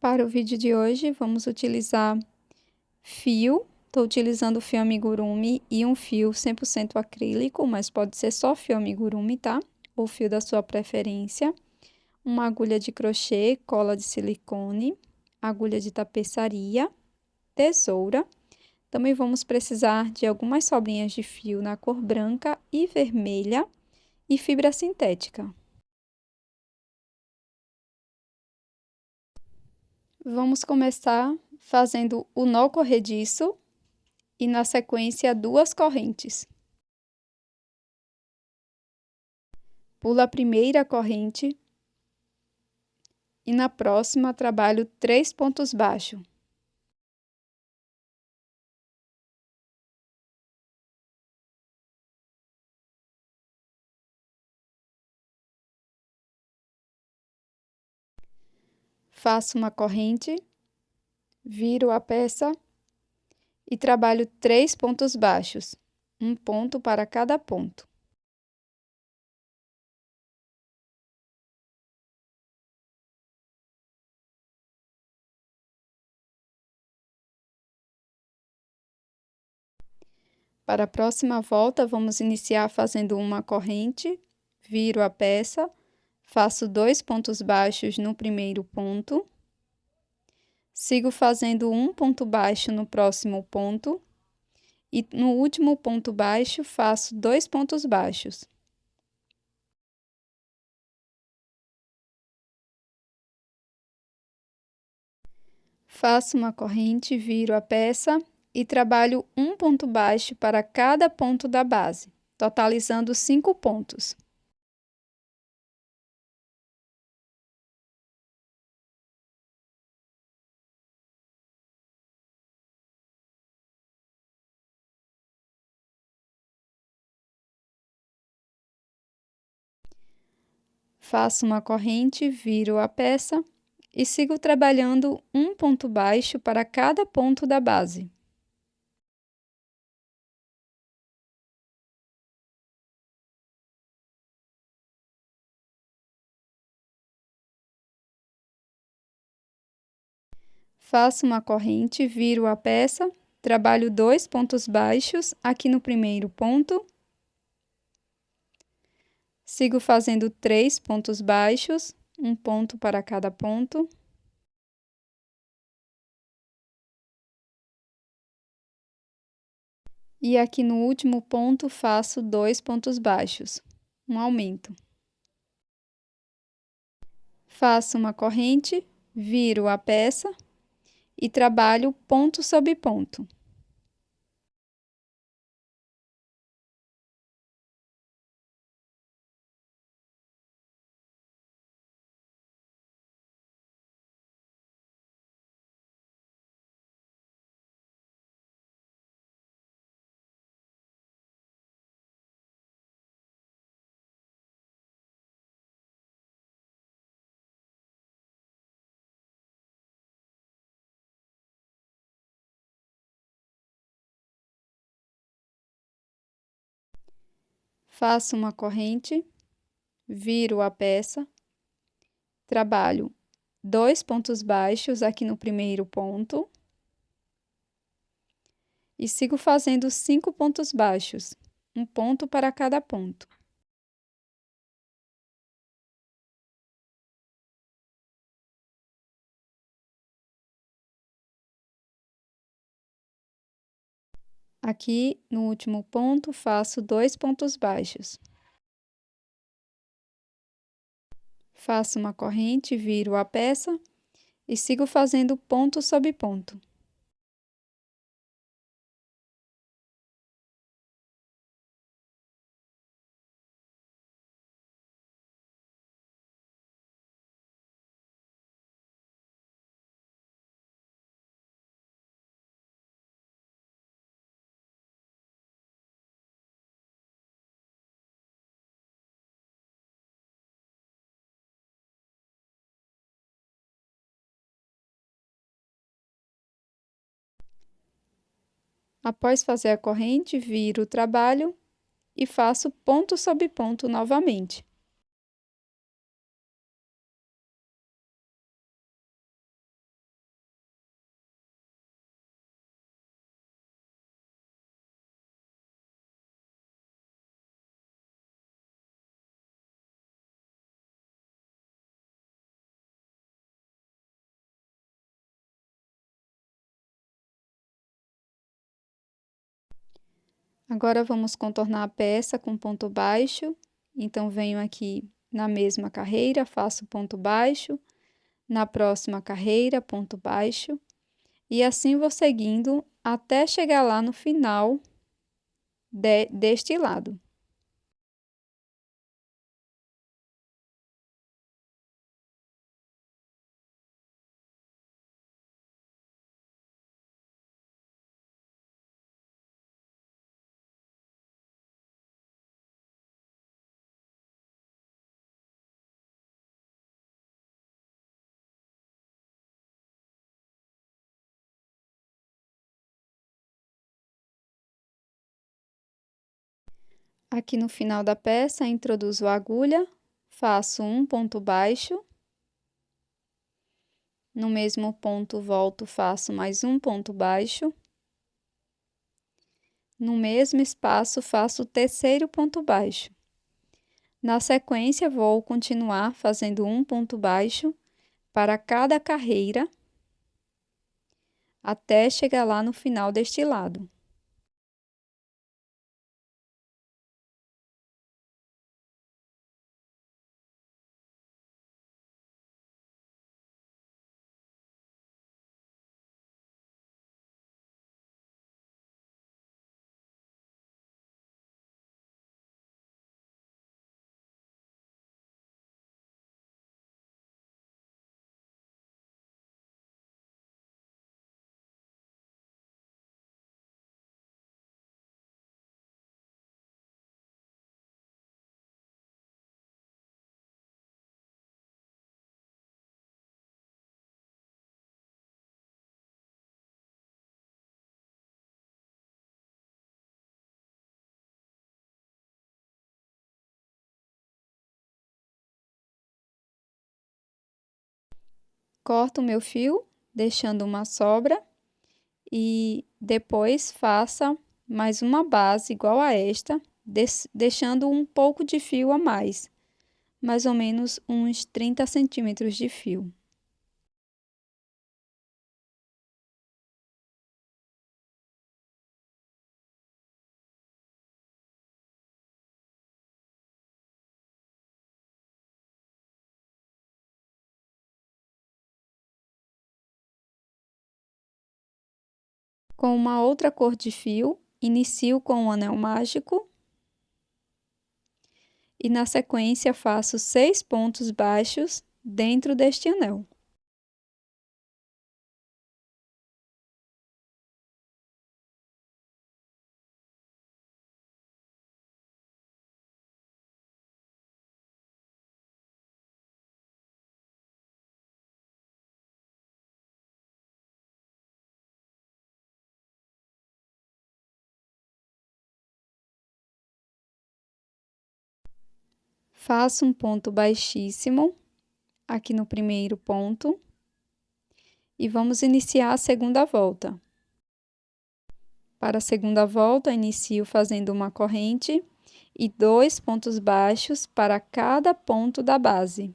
Para o vídeo de hoje, vamos utilizar fio. Estou utilizando fio amigurumi e um fio 100% acrílico, mas pode ser só fio amigurumi, tá? Ou fio da sua preferência. Uma agulha de crochê, cola de silicone, agulha de tapeçaria, tesoura. Também vamos precisar de algumas sobrinhas de fio na cor branca e vermelha e fibra sintética. Vamos começar fazendo o nó corrediço e, na sequência, 2 correntes. Pula a primeira corrente e, na próxima, trabalho 3 pontos baixos. Faço uma corrente, viro a peça e trabalho 3 pontos baixos, um ponto para cada ponto. Para a próxima volta, vamos iniciar fazendo uma corrente, viro a peça, faço 2 pontos baixos no primeiro ponto, sigo fazendo um ponto baixo no próximo ponto e no último ponto baixo faço 2 pontos baixos. Faço uma corrente, viro a peça e trabalho um ponto baixo para cada ponto da base, totalizando 5 pontos. Faço uma corrente, viro a peça e sigo trabalhando um ponto baixo para cada ponto da base. Faço uma corrente, viro a peça, trabalho 2 pontos baixos aqui no primeiro ponto. Sigo fazendo 3 pontos baixos, um ponto para cada ponto. E aqui no último ponto faço 2 pontos baixos, um aumento. Faço uma corrente, viro a peça e trabalho ponto sobre ponto. Faço uma corrente, viro a peça, trabalho 2 pontos baixos aqui no primeiro ponto e sigo fazendo 5 pontos baixos, um ponto para cada ponto. Aqui no último ponto faço 2 pontos baixos. Faço uma corrente, viro a peça e sigo fazendo ponto sobre ponto. Após fazer a corrente, viro o trabalho e faço ponto sobre ponto novamente. Agora, vamos contornar a peça com ponto baixo. Então, venho aqui na mesma carreira, faço ponto baixo, na próxima carreira, ponto baixo, e assim vou seguindo até chegar lá no final deste lado. Aqui no final da peça, introduzo a agulha, faço um ponto baixo, no mesmo ponto volto, faço mais um ponto baixo, no mesmo espaço faço o terceiro ponto baixo. Na sequência, vou continuar fazendo um ponto baixo para cada carreira, até chegar lá no final deste lado. Corto o meu fio, deixando uma sobra, e depois faça mais uma base igual a esta, deixando um pouco de fio a mais ou menos uns 30 centímetros de fio. Com uma outra cor de fio, inicio com um anel mágico e na sequência faço 6 pontos baixos dentro deste anel. Faço um ponto baixíssimo aqui no primeiro ponto e vamos iniciar a segunda volta. Para a segunda volta, inicio fazendo uma corrente e 2 pontos baixos para cada ponto da base.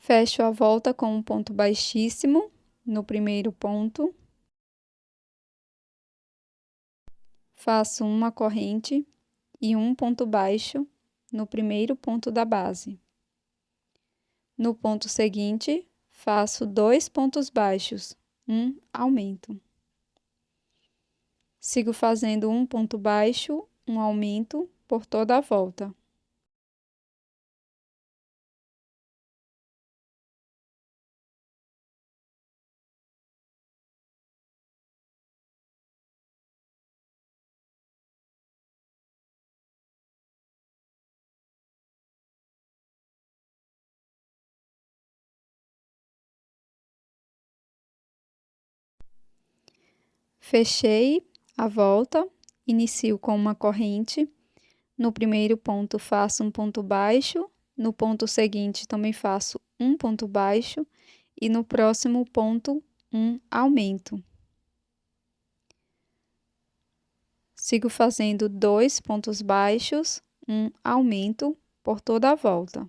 Fecho a volta com um ponto baixíssimo no primeiro ponto. Faço uma corrente e um ponto baixo no primeiro ponto da base. No ponto seguinte, faço 2 pontos baixos, um aumento. Sigo fazendo um ponto baixo, um aumento por toda a volta. Fechei a volta, inicio com uma corrente. No primeiro ponto, faço um ponto baixo. No ponto seguinte, também faço um ponto baixo. E no próximo ponto, um aumento. Sigo fazendo 2 pontos baixos, um aumento por toda a volta.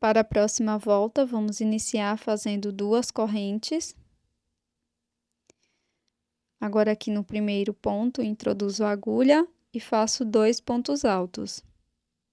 Para a próxima volta, vamos iniciar fazendo 2 correntes. Agora, aqui no primeiro ponto, introduzo a agulha e faço 2 pontos altos.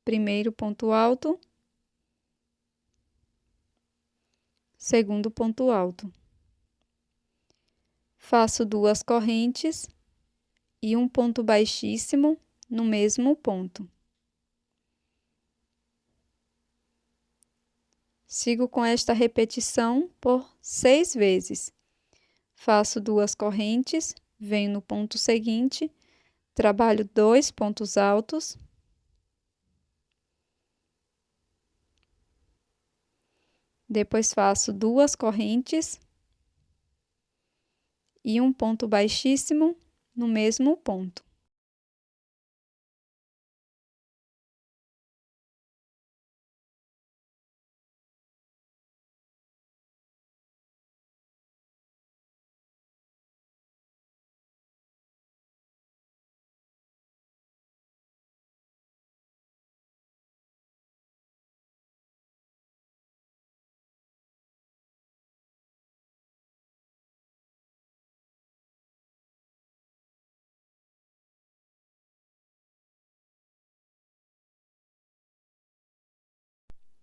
Primeiro ponto alto, segundo ponto alto. Faço 2 correntes e um ponto baixíssimo no mesmo ponto. Sigo com esta repetição por 6 vezes. Faço 2 correntes, venho no ponto seguinte, trabalho 2 pontos altos. Depois faço 2 correntes e um ponto baixíssimo no mesmo ponto.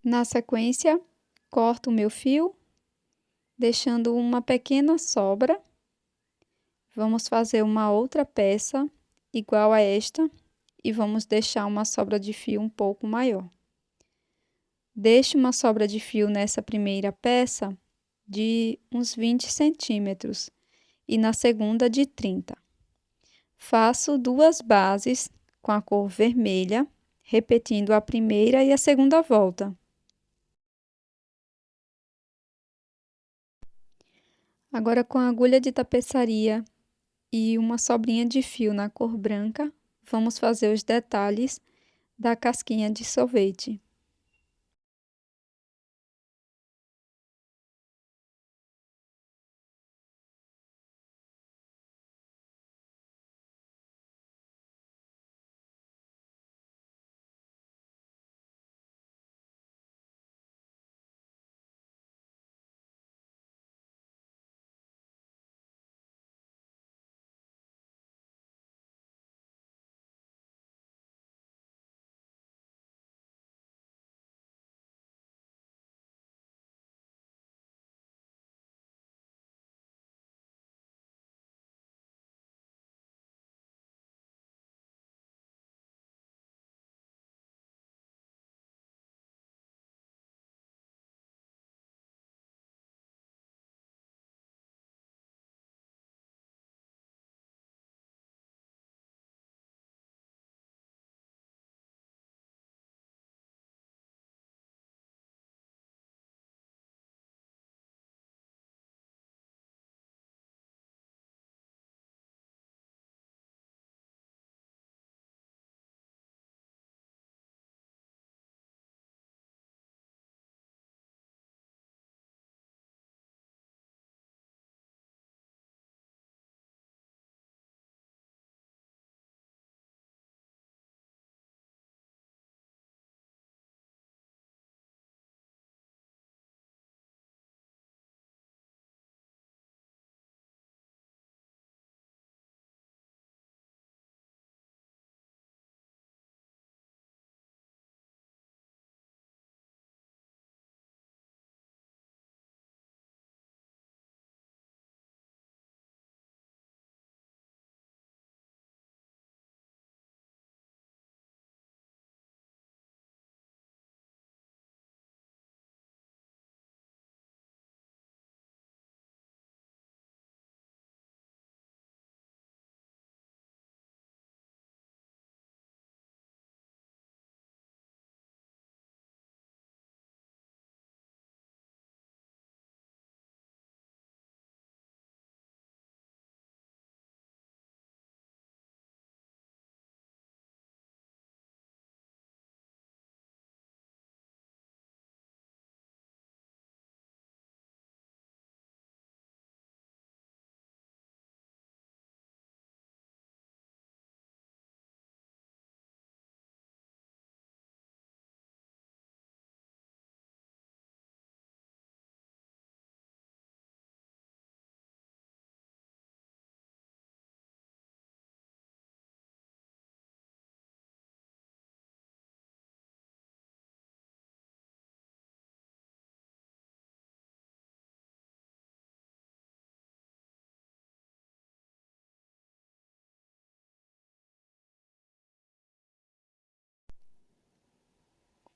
Na sequência, corto o meu fio, deixando uma pequena sobra. Vamos fazer uma outra peça igual a esta e vamos deixar uma sobra de fio um pouco maior. Deixe uma sobra de fio nessa primeira peça de uns 20 centímetros e na segunda de 30. Faço 2 bases com a cor vermelha, repetindo a primeira e a segunda volta. Agora, com a agulha de tapeçaria e uma sobrinha de fio na cor branca, vamos fazer os detalhes da casquinha de sorvete.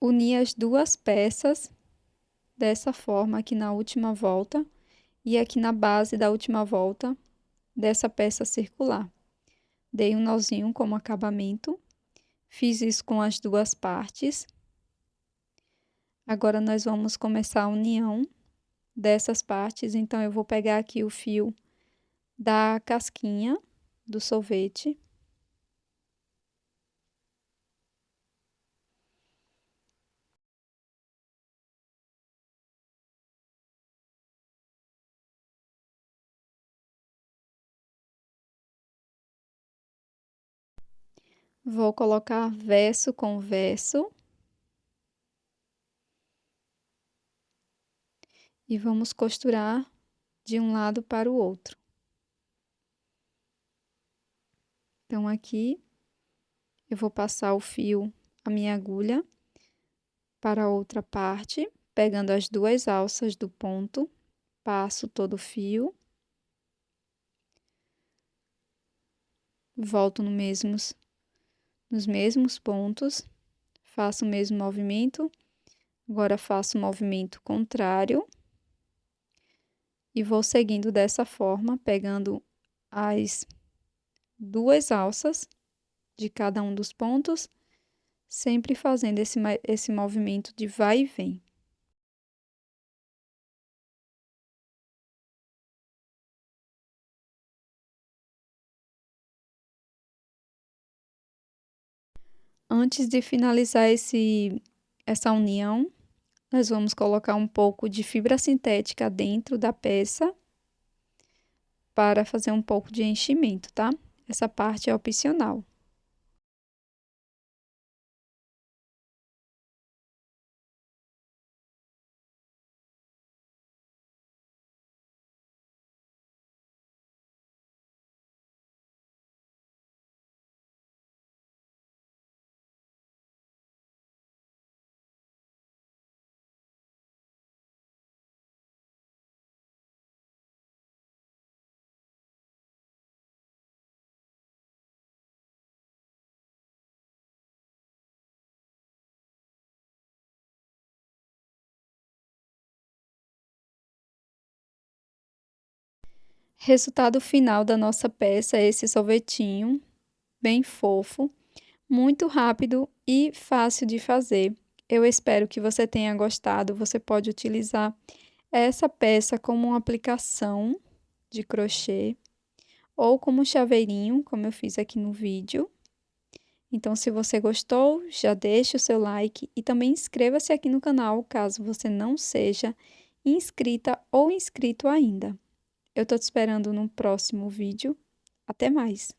unir as duas peças dessa forma aqui na última volta e aqui na base da última volta dessa peça circular. Dei um nozinho como acabamento, fiz isso com as duas partes. Agora, nós vamos começar a união dessas partes, então eu vou pegar aqui o fio da casquinha do sorvete. Vou colocar verso com verso. E vamos costurar de um lado para o outro. Então, aqui, eu vou passar o fio, a minha agulha, para a outra parte, pegando as duas alças do ponto, passo todo o fio, volto nos mesmos pontos, faço o mesmo movimento, agora faço o movimento contrário e vou seguindo dessa forma, pegando as duas alças de cada um dos pontos, sempre fazendo esse movimento de vai e vem. Antes de finalizar essa união, nós vamos colocar um pouco de fibra sintética dentro da peça para fazer um pouco de enchimento, tá? Essa parte é opcional. Resultado final da nossa peça é esse sorvetinho, bem fofo, muito rápido e fácil de fazer. Eu espero que você tenha gostado. Você pode utilizar essa peça como uma aplicação de crochê ou como chaveirinho, como eu fiz aqui no vídeo. Então, se você gostou, já deixe o seu like e também inscreva-se aqui no canal, caso você não seja inscrita ou inscrito ainda. Eu tô te esperando no próximo vídeo. Até mais!